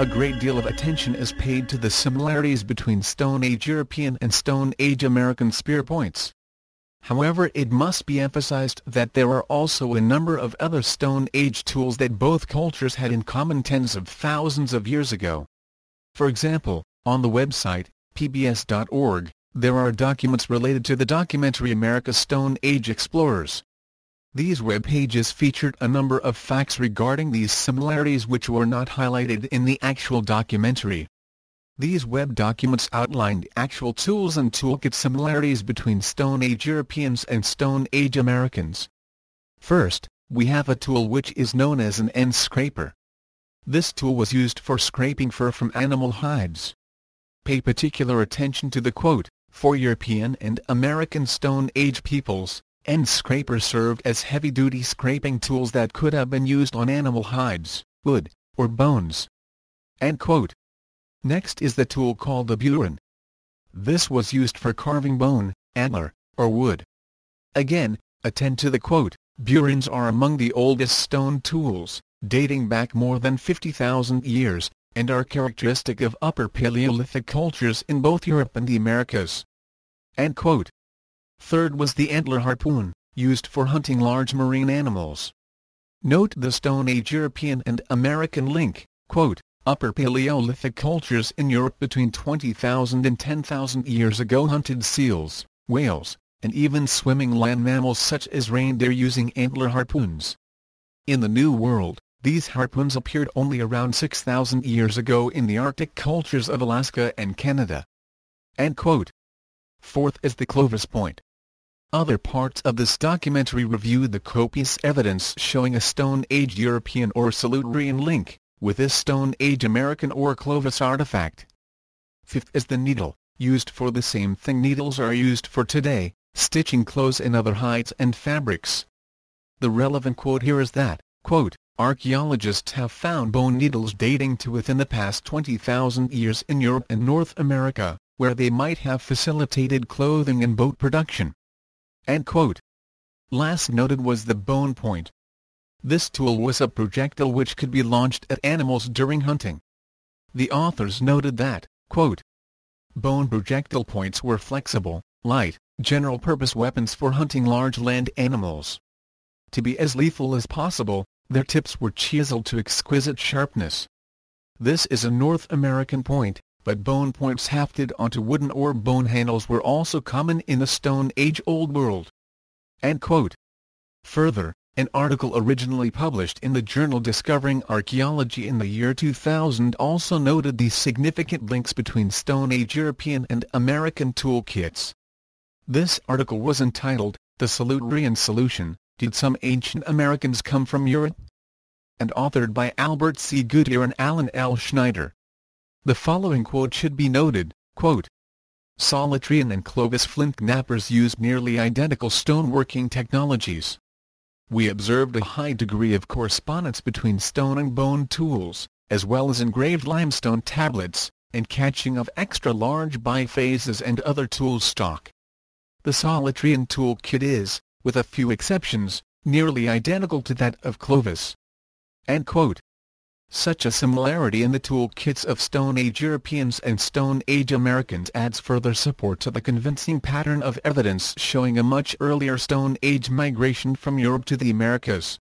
A great deal of attention is paid to the similarities between Stone Age European and Stone Age American spear points. However, it must be emphasized that there are also a number of other Stone Age tools that both cultures had in common tens of thousands of years ago. For example, on the website, pbs.org, there are documents related to the documentary America's Stone Age Explorers. These web pages featured a number of facts regarding these similarities which were not highlighted in the actual documentary. These web documents outlined actual tools and toolkit similarities between Stone Age Europeans and Stone Age Americans. First, we have a tool which is known as an end scraper. This tool was used for scraping fur from animal hides. Pay particular attention to the quote, "For European and American Stone Age peoples, end scrapers served as heavy-duty scraping tools that could have been used on animal hides, wood, or bones." End quote. Next is the tool called a burin. This was used for carving bone, antler, or wood. Again, attend to the quote, "Burins are among the oldest stone tools, dating back more than 50,000 years, and are characteristic of Upper Paleolithic cultures in both Europe and the Americas." End quote. Third was the antler harpoon, used for hunting large marine animals. Note the Stone Age European and American link, quote, "Upper Paleolithic cultures in Europe between 20,000 and 10,000 years ago hunted seals, whales, and even swimming land mammals such as reindeer using antler harpoons." In the New World, these harpoons appeared only around 6,000 years ago in the Arctic cultures of Alaska and Canada. End quote. Fourth is the Clovis point. Other parts of this documentary review the copious evidence showing a Stone Age European or Silurian link with this Stone Age American or Clovis artifact. Fifth is the needle, used for the same thing needles are used for today, stitching clothes and other hides and fabrics. The relevant quote here is that, quote, "Archaeologists have found bone needles dating to within the past 20,000 years in Europe and North America, where they might have facilitated clothing and boat production." End quote. Last noted was the bone point. This tool was a projectile which could be launched at animals during hunting. The authors noted that, quote, "Bone projectile points were flexible, light, general-purpose weapons for hunting large land animals. To be as lethal as possible, their tips were chiseled to exquisite sharpness. This is a North American point, but bone points hafted onto wooden or bone handles were also common in the Stone Age Old World." End quote. Further, an article originally published in the journal Discovering Archaeology in the year 2000 also noted the significant links between Stone Age European and American toolkits. This article was entitled, "The Silurian Solution, Did Some Ancient Americans Come from Europe?" and authored by Albert C. Goodyear and Alan L. Schneider. The following quote should be noted, quote, "Solitrean and Clovis flint knappers used nearly identical stoneworking technologies. We observed a high degree of correspondence between stone and bone tools, as well as engraved limestone tablets, and catching of extra-large biphases and other tool stock. The Solitrean tool kit is, with a few exceptions, nearly identical to that of Clovis." End quote. Such a similarity in the tool kits of Stone Age Europeans and Stone Age Americans adds further support to the convincing pattern of evidence showing a much earlier Stone Age migration from Europe to the Americas.